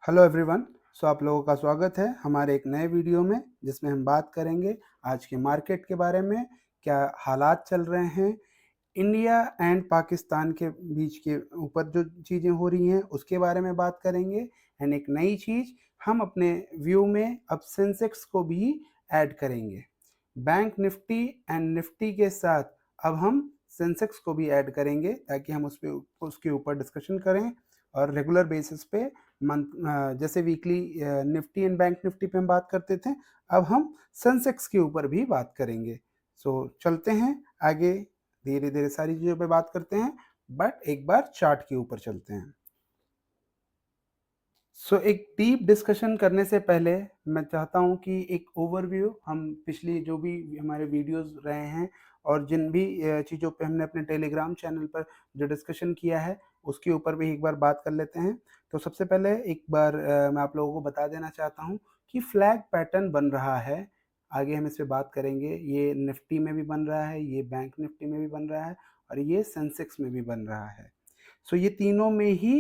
Hello everyone. आप लोगों का स्वागत है हमारे एक नए वीडियो में, जिसमें हम बात करेंगे आज के मार्केट के बारे में। क्या हालात चल रहे हैं इंडिया एंड पाकिस्तान के बीच के ऊपर, जो चीज़ें हो रही हैं उसके बारे में बात करेंगे। एंड एक नई चीज़, हम अपने व्यू में अब सेंसेक्स को भी ऐड करेंगे। बैंक निफ्टी एंड निफ्टी के साथ अब हम सेंसेक्स को भी ऐड करेंगे, ताकि हम उसके ऊपर डिस्कशन करें और रेगुलर बेसिस पे मंथ, जैसे weekly Nifty and bank Nifty पे हम बात करते थे, अब हम सेंसेक्स के ऊपर भी बात करेंगे। चलते हैं आगे, धीरे धीरे सारी चीज़ों पे बात करते हैं, बट एक बार चार्ट के ऊपर चलते हैं। एक डीप डिस्कशन करने से पहले मैं चाहता हूं कि एक ओवरव्यू, हम पिछली जो भी हमारे वीडियोस रहे हैं और जिन भी चीज़ों पे हमने अपने टेलीग्राम चैनल पर जो डिस्कशन किया है उसके ऊपर भी एक बार बात कर लेते हैं। तो सबसे पहले एक बार मैं आप लोगों को बता देना चाहता हूं कि फ्लैग पैटर्न बन रहा है। आगे हम इस पर बात करेंगे। ये निफ्टी में भी बन रहा है, ये बैंक निफ्टी में भी बन रहा है और ये सेंसेक्स में भी बन रहा है। ये तीनों में ही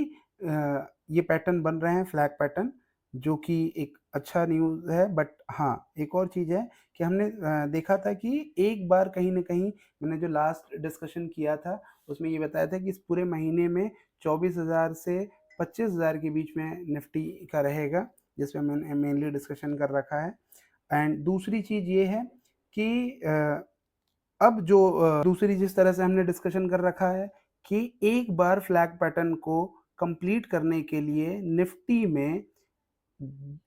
ये पैटर्न बन रहे हैं, फ्लैग पैटर्न, जो कि एक अच्छा न्यूज़ है। बट हाँ, एक और चीज़ है कि हमने देखा था कि एक बार कहीं न कहीं, मैंने जो लास्ट डिस्कशन किया था उसमें ये बताया था कि इस पूरे महीने में 24,000 से 25,000 के बीच में निफ्टी का रहेगा, जिसमें मैंने मेनली डिस्कशन कर रखा है। एंड दूसरी चीज़ ये है कि अब जो दूसरी जिस तरह से हमने डिस्कशन कर रखा है कि एक बार फ्लैग पैटर्न को कंप्लीट करने के लिए निफ्टी में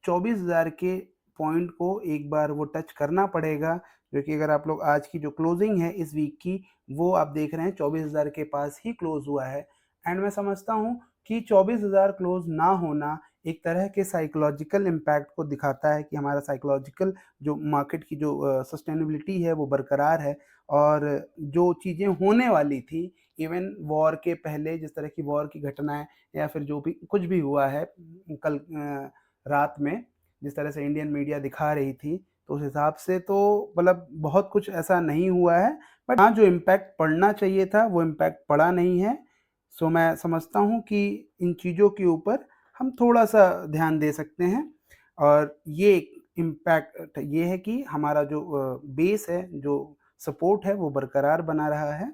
24,000 के पॉइंट को एक बार वो टच करना पड़ेगा, जो कि अगर आप लोग आज की जो क्लोजिंग है इस वीक की, वो आप देख रहे हैं 24,000 के पास ही क्लोज हुआ है। एंड मैं समझता हूँ कि 24,000 क्लोज ना होना एक तरह के साइकोलॉजिकल इम्पैक्ट को दिखाता है कि हमारा साइकोलॉजिकल जो मार्केट की जो सस्टेनेबिलिटी है वो बरकरार है। और जो चीज़ें होने वाली थी, इवन वॉर के पहले जिस तरह की वॉर की घटनाएं या फिर जो भी कुछ भी हुआ है कल रात में, जिस तरह से इंडियन मीडिया दिखा रही थी, तो उस हिसाब से तो मतलब बहुत कुछ ऐसा नहीं हुआ है। बट हाँ, जो इम्पैक्ट पड़ना चाहिए था वो इम्पैक्ट पड़ा नहीं है। मैं समझता हूँ कि इन चीज़ों के ऊपर हम थोड़ा सा ध्यान दे सकते हैं। और ये इम्पैक्ट ये है कि हमारा जो बेस है, जो सपोर्ट है, वो बरकरार बना रहा है।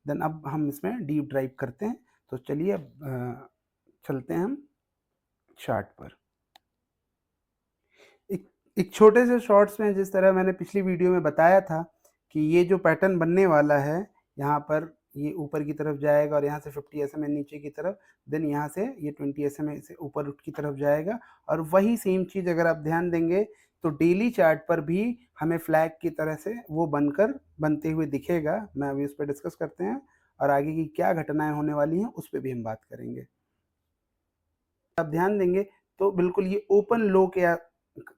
देन अब हम इसमें डीप ड्राइव करते हैं। तो चलिए अब चलते हैं हम चार्ट पर। एक एक छोटे से शॉर्ट्स में, जिस तरह मैंने पिछली वीडियो में बताया था कि ये जो पैटर्न बनने वाला है, यहाँ पर ये ऊपर की तरफ जाएगा और यहाँ से 50 SMA नीचे की तरफ, देन यहाँ से ये 20 SMA से ऊपर की तरफ जाएगा। और वही सेम चीज़ अगर आप ध्यान देंगे तो डेली चार्ट पर भी हमें फ्लैग की तरह से वो बनते हुए दिखेगा। मैं अभी उस पर डिस्कस करते हैं और आगे की क्या घटनाएं होने वाली हैं उस पर भी हम बात करेंगे। आप ध्यान देंगे तो बिल्कुल ये ओपन लो के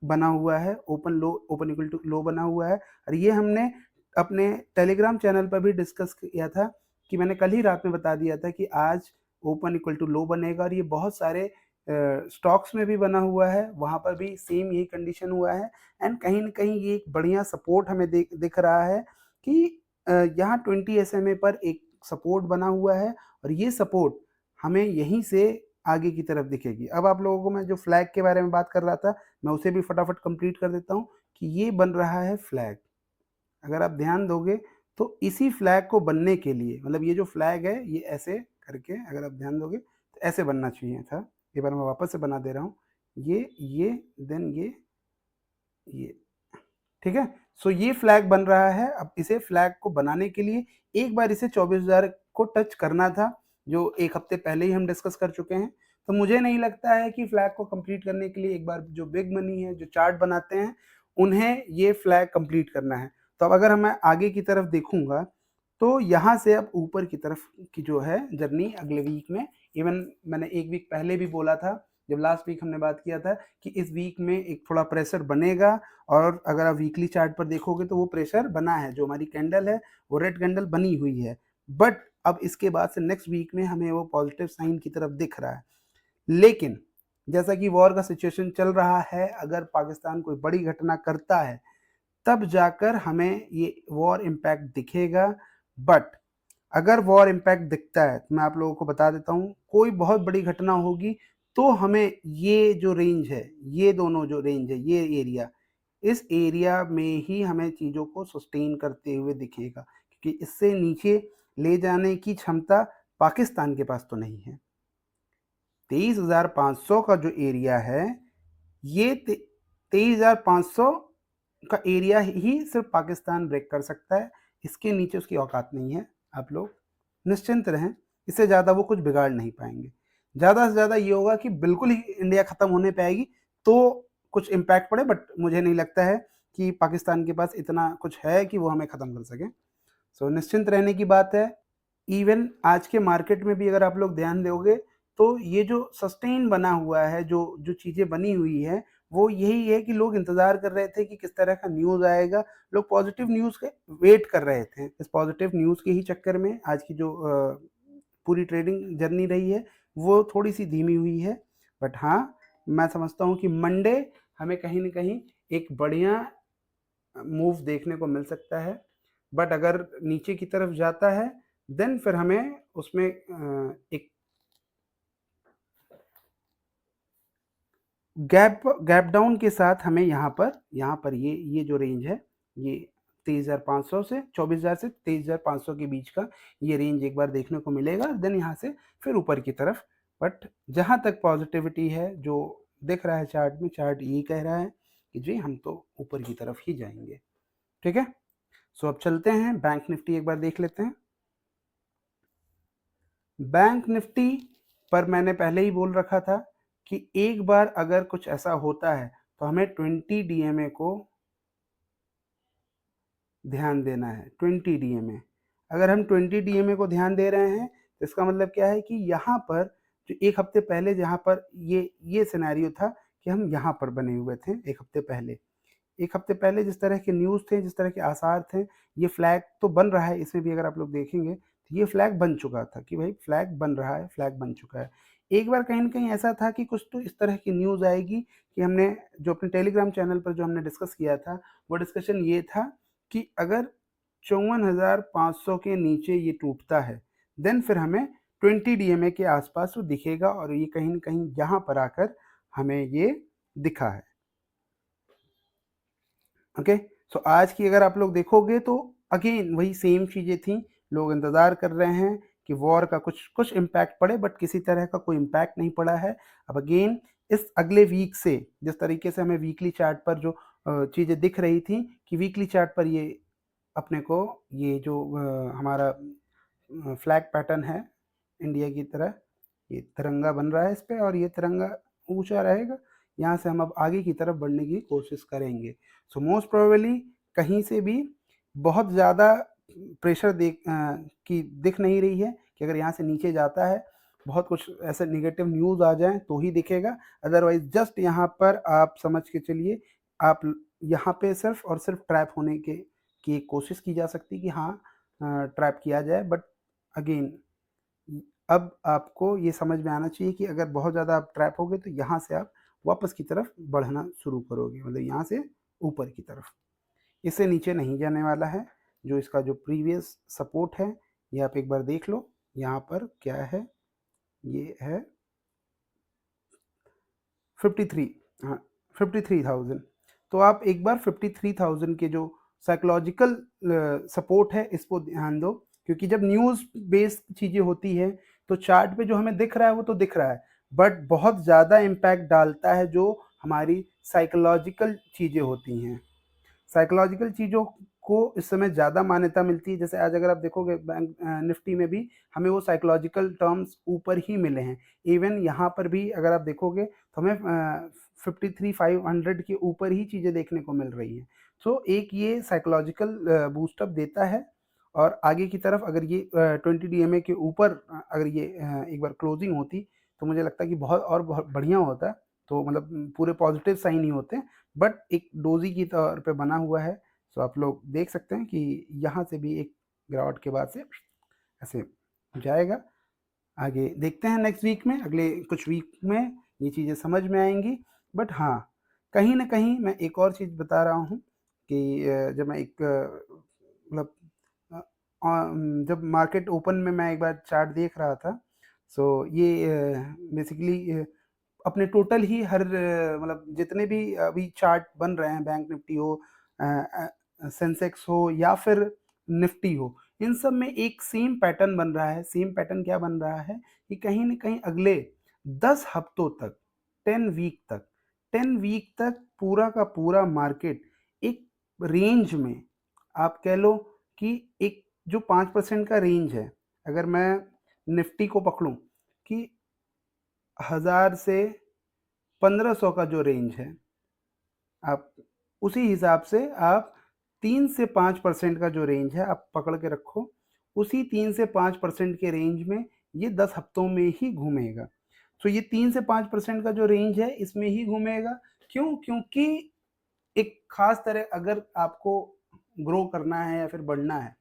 बना हुआ है, ओपन इक्वल टू लो बना हुआ है। और ये हमने अपने टेलीग्राम चैनल पर भी डिस्कस किया था कि मैंने कल ही रात में बता दिया था कि आज ओपन इक्वल टू लो बनेगा। और ये बहुत सारे स्टॉक्स में भी बना हुआ है, वहाँ पर भी सेम यही कंडीशन हुआ है। एंड कहीं न कहीं ये एक बढ़िया सपोर्ट हमें दिख रहा है कि यहाँ 20 SMA पर एक सपोर्ट बना हुआ है और ये सपोर्ट हमें यहीं से आगे की तरफ दिखेगी। अब आप लोगों को मैं जो फ्लैग के बारे में बात कर रहा था, मैं उसे भी फटाफट कंप्लीट कर देता हूँ कि ये बन रहा है फ्लैग। अगर आप ध्यान दोगे तो इसी फ्लैग को बनने के लिए, मतलब ये जो फ्लैग है ये ऐसे करके अगर आप ध्यान दोगे तो ऐसे बनना चाहिए था। एक बार मैं वापस से बना दे रहा हूँ। ये देन ये ठीक है। ये फ्लैग बन रहा है। अब इसे फ्लैग को बनाने के लिए एक बार इसे 24,000 को टच करना था, जो एक हफ्ते पहले ही हम डिस्कस कर चुके हैं। तो मुझे नहीं लगता है कि फ्लैग को कंप्लीट करने के लिए एक बार जो बिग मनी है, जो चार्ट बनाते हैं, उन्हें ये फ्लैग कंप्लीट करना है। तो अब अगर मैं आगे की तरफ देखूंगा तो यहाँ से अब ऊपर की तरफ की जो है जर्नी अगले वीक में, इवन मैंने एक वीक पहले भी बोला था, जब लास्ट वीक हमने बात किया था कि इस वीक में एक थोड़ा प्रेशर बनेगा। और अगर आप वीकली चार्ट पर देखोगे तो वो प्रेशर बना है, जो हमारी कैंडल है वो रेड कैंडल बनी हुई है। बट अब इसके बाद से नेक्स्ट वीक में हमें वो पॉजिटिव साइन की तरफ दिख रहा है। लेकिन जैसा कि वॉर का सिचुएशन चल रहा है, अगर पाकिस्तान कोई बड़ी घटना करता है तब जाकर हमें ये वॉर इम्पैक्ट दिखेगा। बट अगर वॉर इम्पैक्ट दिखता है तो मैं आप लोगों को बता देता हूँ, कोई बहुत बड़ी घटना होगी तो हमें ये जो रेंज है, ये दोनों जो रेंज है, ये एरिया, इस एरिया में ही हमें चीज़ों को सस्टेन करते हुए दिखेगा, क्योंकि इससे नीचे ले जाने की क्षमता पाकिस्तान के पास तो नहीं है। 23,500 का जो एरिया है, ये 23,500 का एरिया ही सिर्फ पाकिस्तान ब्रेक कर सकता है। इसके नीचे उसकी औकात नहीं है। आप लोग निश्चिंत रहें, इससे ज़्यादा वो कुछ बिगाड़ नहीं पाएंगे। ज़्यादा से ज़्यादा ये होगा कि बिल्कुल ही इंडिया ख़त्म होने पे आएगी तो कुछ इम्पैक्ट पड़े, बट मुझे नहीं लगता है कि पाकिस्तान के पास इतना कुछ है कि वो हमें ख़त्म कर सके। सो निश्चिंत रहने की बात है। इवन आज के मार्केट में भी अगर आप लोग ध्यान दोगे तो ये जो सस्टेन बना हुआ है, जो जो चीज़ें बनी हुई है, वो यही है कि लोग इंतज़ार कर रहे थे कि किस तरह का न्यूज़ आएगा। लोग पॉजिटिव न्यूज़ के वेट कर रहे थे। इस पॉजिटिव न्यूज़ के ही चक्कर में आज की जो पूरी ट्रेडिंग जर्नी रही है, वो थोड़ी-सी धीमी हुई है। बट हाँ, मैं समझता हूँ कि मंडे हमें कहीं न कहीं एक बढ़िया मूव देखने को मिल सकता है। बट अगर नीचे की तरफ जाता है, देन फिर हमें उसमें एक गैप डाउन के साथ हमें यहाँ पर ये जो रेंज है, ये 23,500 से 24,000 से 23,500 के बीच का ये रेंज एक बार देखने को मिलेगा। देन यहाँ से फिर ऊपर की तरफ। बट जहाँ तक पॉजिटिविटी है, जो दिख रहा है चार्ट में, चार्ट ये कह रहा है कि जी हम तो ऊपर की तरफ ही जाएंगे। ठीक है, सो अब चलते हैं बैंक निफ्टी एक बार देख लेते हैं। बैंक निफ्टी पर मैंने पहले ही बोल रखा था कि एक बार अगर कुछ ऐसा होता है तो हमें 20 डीएमए को ध्यान देना है। 20 डीएमए, अगर हम 20 डीएमए को ध्यान दे रहे हैं तो इसका मतलब क्या है कि यहाँ पर जो एक हफ्ते पहले जहाँ पर ये सिनेरियो था कि हम यहाँ पर बने हुए थे एक हफ्ते पहले। एक हफ्ते पहले जिस तरह के न्यूज़ थे, जिस तरह के आसार थे, ये फ्लैग तो बन रहा है। इसमें भी अगर आप लोग देखेंगे तो ये फ्लैग बन चुका था कि भाई फ्लैग बन रहा है, फ्लैग बन चुका है। एक बार कहीं न कहीं ऐसा था कि कुछ तो इस तरह की न्यूज़ आएगी कि हमने जो अपने टेलीग्राम चैनल पर जो हमने डिस्कस किया था, वो डिस्कशन ये था कि अगर 54,500 के नीचे ये टूटता है, देन फिर हमें 20 डीएमए के आसपास वो दिखेगा और ये कहीं न कहीं यहाँ पर आकर हमें ये दिखा है। ओके, सो आज की अगर आप लोग देखोगे तो अगेन वही सेम चीज़ें थी। लोग इंतज़ार कर रहे हैं कि वॉर का कुछ कुछ इम्पैक्ट पड़े, बट किसी तरह का कोई इम्पैक्ट नहीं पड़ा है। अब अगेन इस अगले वीक से जिस तरीके से हमें वीकली चार्ट पर जो चीज़ें दिख रही थी कि वीकली चार्ट पर ये अपने को ये जो हमारा फ्लैग पैटर्न है इंडिया की तरह, ये तिरंगा बन रहा है इस पे और ये तिरंगा ऊँचा रहेगा। यहाँ से हम अब आगे की तरफ बढ़ने की कोशिश करेंगे। सो मोस्ट प्रोबेबली कहीं से भी बहुत ज़्यादा प्रेशर की दिख नहीं रही है कि अगर यहाँ से नीचे जाता है, बहुत कुछ ऐसे नेगेटिव न्यूज़ आ जाएँ तो ही दिखेगा। अदरवाइज़ जस्ट यहाँ पर आप समझ के चलिए, आप यहाँ पे सिर्फ़ और सिर्फ़ ट्रैप होने की कोशिश की जा सकती है कि हाँ ट्रैप किया जाए। बट अगेन अब आपको ये समझ में आना चाहिए कि अगर बहुत ज़्यादा आप ट्रैप हो गए तो यहाँ से आप वापस की तरफ बढ़ना शुरू करोगे, मतलब यहाँ से ऊपर की तरफ। इससे नीचे नहीं जाने वाला है। जो इसका जो प्रीवियस सपोर्ट है, ये आप एक बार देख लो। यहाँ पर क्या है, ये है 53, हाँ 53,000। तो आप एक बार 53,000 के जो साइकोलॉजिकल सपोर्ट है इसको ध्यान दो, क्योंकि जब न्यूज़ बेस्ड चीज़ें होती है तो चार्ट पे जो हमें दिख रहा है वो तो दिख रहा है, बट बहुत ज़्यादा इम्पैक्ट डालता है जो हमारी साइकोलॉजिकल चीज़ें होती हैं। साइकोलॉजिकल चीज़ों को इस समय ज़्यादा मान्यता मिलती है। जैसे आज अगर आप देखोगे बैंक निफ्टी में भी हमें वो साइकोलॉजिकल टर्म्स ऊपर ही मिले हैं। इवन यहाँ पर भी अगर आप देखोगे तो हमें 53,500 के ऊपर ही चीज़ें देखने को मिल रही हैं। सो एक ये साइकोलॉजिकल बूस्ट अप देता है और आगे की तरफ अगर ये 20 डीएमए के ऊपर अगर ये एक बार क्लोजिंग होती तो मुझे लगता है कि बहुत बढ़िया होता। तो मतलब पूरे पॉजिटिव साइन ही होते हैं, बट एक डोजी की तौर पे बना हुआ है। सो आप लोग देख सकते हैं कि यहाँ से भी एक गिरावट के बाद से ऐसे जाएगा। आगे देखते हैं नेक्स्ट वीक में, अगले कुछ वीक में ये चीज़ें समझ में आएंगी। बट हाँ, कहीं ना कहीं मैं एक और चीज़ बता रहा हूँ कि जब मैं एक मतलब जब मार्केट ओपन में मैं एक बार चार्ट देख रहा था, सो ये बेसिकली अपने टोटल ही हर मतलब जितने भी अभी चार्ट बन रहे हैं, बैंक निफ्टी हो, सेंसेक्स हो या फिर निफ्टी हो, इन सब में एक सेम पैटर्न बन रहा है। सेम पैटर्न क्या बन रहा है कि कहीं न कहीं अगले 10 हफ्तों तक, 10 वीक तक पूरा का पूरा मार्केट एक रेंज में, आप कह लो कि एक जो 5% का रेंज है, अगर मैं निफ्टी को पकड़ूँ कि 1000 से 1500 का जो रेंज है, आप उसी हिसाब से आप 3 से 5% का जो रेंज है आप पकड़ के रखो। उसी 3 से 5% के रेंज में ये 10 हफ्तों में ही घूमेगा। तो ये 3 से 5% का जो रेंज है इसमें ही घूमेगा। क्यों? क्योंकि एक ख़ास तरह अगर आपको ग्रो करना है या फिर बढ़ना है,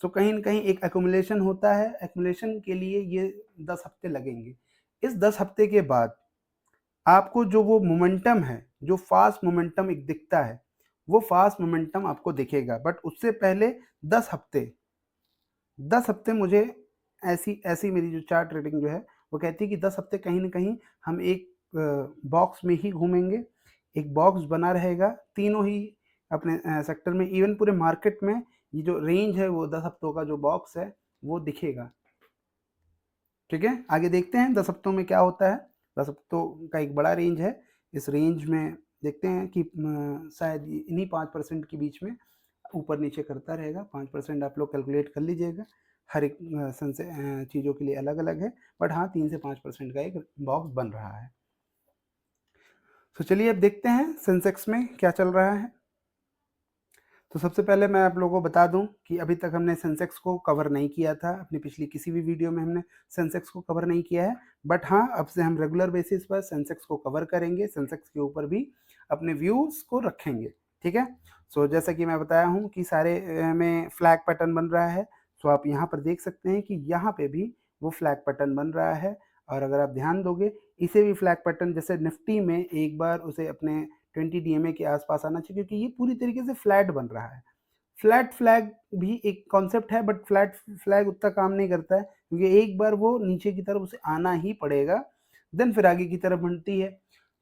तो कहीं न कहीं एक एक्युमुलेशन होता है। एक्युमुलेशन के लिए ये 10 हफ्ते लगेंगे। इस 10 हफ्ते के बाद आपको जो वो मोमेंटम है, जो फ़ास्ट मोमेंटम एक दिखता है, वो फ़ास्ट मोमेंटम आपको दिखेगा। बट उससे पहले 10 हफ्ते 10 हफ्ते मुझे ऐसी ऐसी मेरी जो चार्ट रेटिंग जो है, वो कहती है कि 10 हफ्ते कहीं न कहीं हम एक बॉक्स में ही घूमेंगे। एक बॉक्स बना रहेगा, तीनों ही अपने सेक्टर में, इवन पूरे मार्केट में ये जो रेंज है, वो 10 हफ्तों का जो बॉक्स है, वो दिखेगा। ठीक है? आगे देखते हैं 10 हफ्तों में क्या होता है। 10 हफ्तों का एक बड़ा रेंज है। इस रेंज में देखते हैं कि शायद इन्हीं 5% के बीच में ऊपर-नीचे करता रहेगा। 5% आप लोग कैलकुलेट कर लीजिएगा। हर एक चीज़ों के लिए अलग-अलग है। बट हाँ, 3 से 5% का एक बॉक्स बन रहा है। तो चलिए अब देखते हैं सेंसेक्स में क्या चल रहा है। तो सबसे पहले मैं आप लोगों को बता दूं कि अभी तक हमने सेंसेक्स को कवर नहीं किया था। अपनी पिछली किसी भी वीडियो में हमने सेंसेक्स को कवर नहीं किया है। बट हाँ, अब से हम रेगुलर बेसिस पर सेंसेक्स को कवर करेंगे। सेंसेक्स के ऊपर भी अपने व्यूज़ को रखेंगे। ठीक है? सो जैसा कि मैं बताया हूँ कि सारे में फ्लैग पैटर्न बन रहा है। सो आप यहाँ पर देख सकते हैं कि यहाँ पे भी वो फ्लैग पैटर्न बन रहा है। और अगर आप ध्यान दोगे, इसे भी फ्लैग पैटर्न जैसे निफ्टी में एक बार उसे अपने 20 डीएमए के आसपास आना चाहिए, क्योंकि ये पूरी तरीके से फ्लैट बन रहा है। फ्लैट फ्लैग भी एक कॉन्सेप्ट है, बट फ्लैट फ्लैग उतना काम नहीं करता है, क्योंकि एक बार वो नीचे की तरफ उसे आना ही पड़ेगा, देन फिर आगे की तरफ बढ़ती है।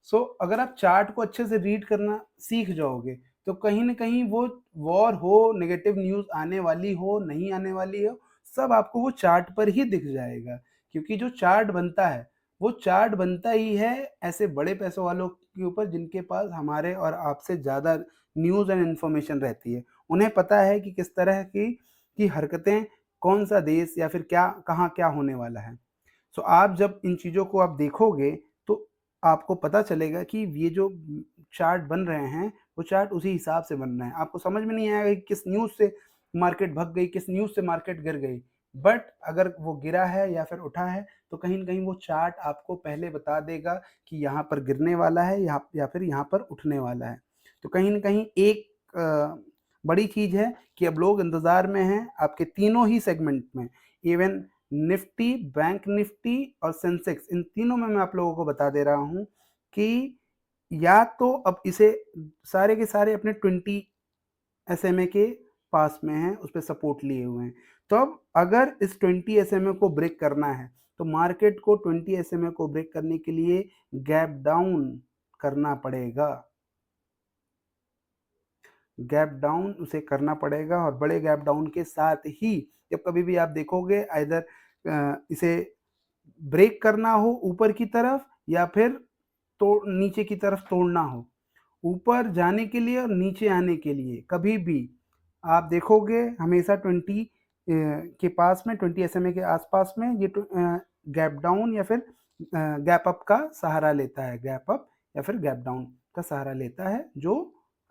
सो अगर आप चार्ट को अच्छे से रीड करना सीख जाओगे, तो कहीं न कहीं वो वॉर हो, नेगेटिव न्यूज़ आने वाली हो, नहीं आने वाली हो, सब आपको वो चार्ट पर ही दिख जाएगा। क्योंकि जो चार्ट बनता है, वो चार्ट बनता ही है ऐसे बड़े पैसों वालों के ऊपर, जिनके पास हमारे और आपसे ज़्यादा न्यूज़ एंड इन्फॉर्मेशन रहती है। उन्हें पता है कि किस तरह की हरकतें, कौन-सा देश या फिर क्या, कहाँ क्या होने वाला है। सो आप जब इन चीज़ों को आप देखोगे, तो आपको पता चलेगा कि ये जो चार्ट बन रहे हैं, वो चार्ट उसी हिसाब से बन रहे हैं। आपको समझ में नहीं आएगा कि किस न्यूज़ से मार्केट भग गई, किस न्यूज़ से मार्केट गिर गई। बट अगर वो गिरा है या फिर उठा है, तो कहीं न कहीं वो चार्ट आपको पहले बता देगा कि यहाँ पर गिरने वाला है या फिर यहाँ पर उठने वाला है। तो कहीं न कहीं एक बड़ी चीज़ है कि अब लोग इंतज़ार में हैं आपके तीनों ही सेगमेंट में। इवन निफ्टी, बैंक निफ्टी और सेंसेक्स, इन तीनों में मैं आप लोगों को बता दे रहा हूँ कि या तो अब इसे सारे के सारे अपने 20 एसएमए के पास में हैं, उस पे सपोर्ट लिए हुए हैं। तो अब अगर इस 20 एसएमए को ब्रेक करना है, तो मार्केट को 20 एसएमए को ब्रेक करने के लिए गैप डाउन करना पड़ेगा। गैप डाउन उसे करना पड़ेगा, और बड़े गैप डाउन के साथ ही जब कभी भी आप देखोगे, आइदर इसे ब्रेक करना हो ऊपर की तरफ या फिर नीचे की तरफ तोड़ना हो, ऊपर जाने के लिए और नीचे आने के लिए कभी भी आप देखोगे हमेशा 20 के पास में, 20 एसएमए के आसपास में ये गैप डाउन या फिर गैप अप का सहारा लेता है। गैप अप या फिर गैप डाउन का सहारा लेता है, जो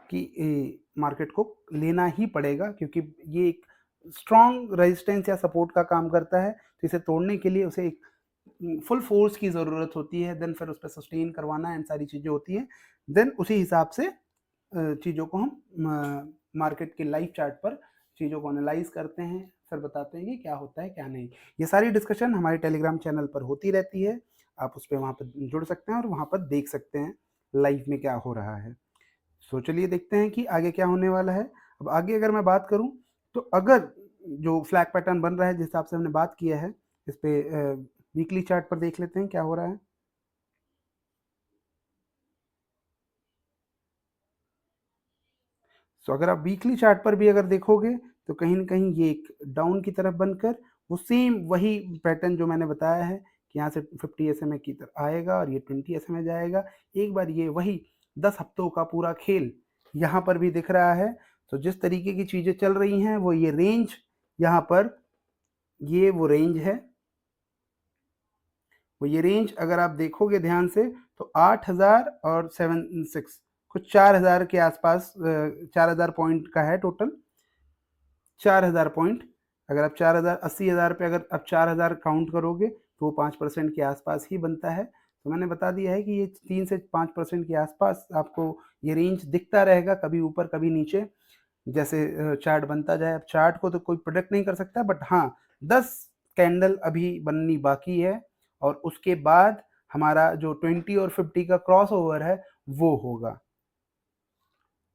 कि मार्केट को लेना ही पड़ेगा, क्योंकि ये एक स्ट्रॉन्ग रेजिस्टेंस या सपोर्ट का काम करता है। तो इसे तोड़ने के लिए उसे एक फुल फोर्स की ज़रूरत होती है, देन फिर उस पे सस्टेन करवाना एंड सारी चीज़ें होती हैं। देन उसी हिसाब से चीज़ों को हम मार्केट के लाइव चार्ट पर चीज़ों को एनालाइज़ करते हैं, फिर बताते हैं कि क्या होता है, क्या नहीं। ये सारी डिस्कशन हमारे टेलीग्राम चैनल पर होती रहती है। आप उस पे वहाँ पर जुड़ सकते हैं और वहाँ पर देख सकते हैं लाइव में क्या हो रहा है। सो चलिए देखते हैं कि आगे क्या होने वाला है। अब आगे अगर मैं बात करूँ, तो अगर जो फ्लैग पैटर्न बन रहा है जिस हिसाब से हमने बात किया है, इस पे वीकली चार्ट पर देख लेते हैं क्या हो रहा है। सो अगर आप वीकली चार्ट पर भी अगर देखोगे तो कहीं न कहीं ये एक डाउन की तरफ बनकर वो सेम वही पैटर्न जो मैंने बताया है कि यहाँ से 50 एसएमए की तरफ आएगा और ये 20 एसएमए जाएगा। एक बार ये वही 10 हफ्तों का पूरा खेल यहाँ पर भी दिख रहा है। तो जिस तरीके की चीज़ें चल रही हैं वो ये रेंज यहाँ पर, ये वो रेंज है। वो ये रेंज अगर आप देखोगे ध्यान से तो 8000 और 76 कुछ 4000 के आसपास 4000 पॉइंट का है टोटल। 4000 पॉइंट, अगर आप 4000 80,000 पे अगर आप 4000 काउंट करोगे तो वो 5% के आसपास ही बनता है। तो मैंने बता दिया है कि ये 3 से 5% के आसपास आपको ये रेंज दिखता रहेगा, कभी ऊपर कभी नीचे, जैसे चार्ट बनता जाए। अब चार्ट को तो कोई प्रेडिक्ट नहीं कर सकता, बट हाँ 10 कैंडल अभी बननी बाकी है और उसके बाद हमारा जो 20 और 50 का क्रॉस ओवर है वो होगा,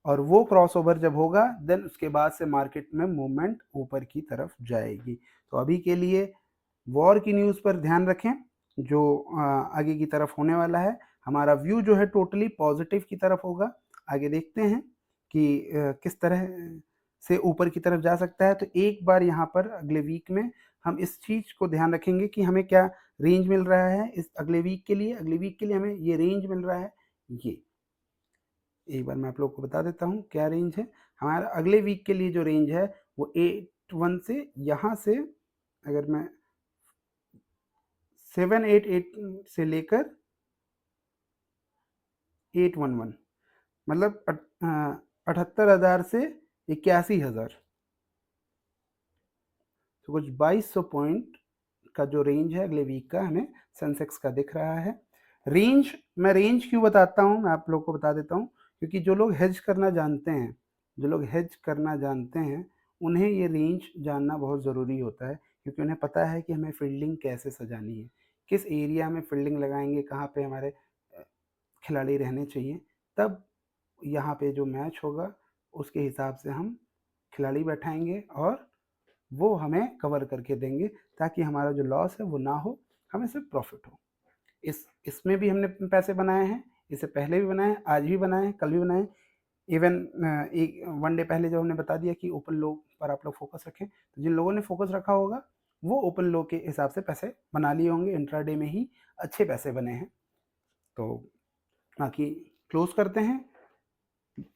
और वो क्रॉसओवर जब होगा देन उसके बाद से मार्केट में मूवमेंट ऊपर की तरफ जाएगी। तो अभी के लिए वॉर की न्यूज़ पर ध्यान रखें, जो आगे की तरफ होने वाला है। हमारा व्यू जो है टोटली पॉजिटिव की तरफ होगा। आगे देखते हैं कि किस तरह से ऊपर की तरफ जा सकता है। तो एक बार यहाँ पर अगले वीक में हम इस चीज़ को ध्यान रखेंगे कि हमें क्या रेंज मिल रहा है इस अगले वीक के लिए। अगले वीक के लिए हमें ये रेंज मिल रहा है, ये एक बार मैं आप लोग को बता देता हूँ क्या रेंज है। हमारा अगले वीक के लिए जो रेंज है वो 81 से यहाँ से, अगर मैं 788 से लेकर 811, मतलब 78,000 से 81,000, तो कुछ 2200 पॉइंट का जो रेंज है अगले वीक का हमें सेंसेक्स का दिख रहा है। रेंज, मैं रेंज क्यों बताता हूँ मैं आप लोग को बता देता हूँ, क्योंकि जो लोग हेज करना जानते हैं, जो लोग हेज करना जानते हैं उन्हें ये रेंज जानना बहुत ज़रूरी होता है, क्योंकि उन्हें पता है कि हमें फील्डिंग कैसे सजानी है, किस एरिया में फील्डिंग लगाएंगे, कहाँ पे हमारे खिलाड़ी रहने चाहिए। तब यहाँ पे जो मैच होगा उसके हिसाब से हम खिलाड़ी बैठाएंगे और वो हमें कवर करके देंगे, ताकि हमारा जो लॉस है वो ना हो, हमें सिर्फ प्रॉफिट हो। इसमें भी हमने पैसे बनाए हैं, इससे पहले भी बनाए, आज भी बनाए, कल भी बनाए। इवन एक 1 डे पहले जब हमने बता दिया कि ओपन लो पर आप लोग फोकस रखें, तो जिन लोगों ने फोकस रखा होगा वो ओपन लो के हिसाब से पैसे बना लिए होंगे, इंट्राडे में ही अच्छे पैसे बने हैं। तो बाकी क्लोज करते हैं।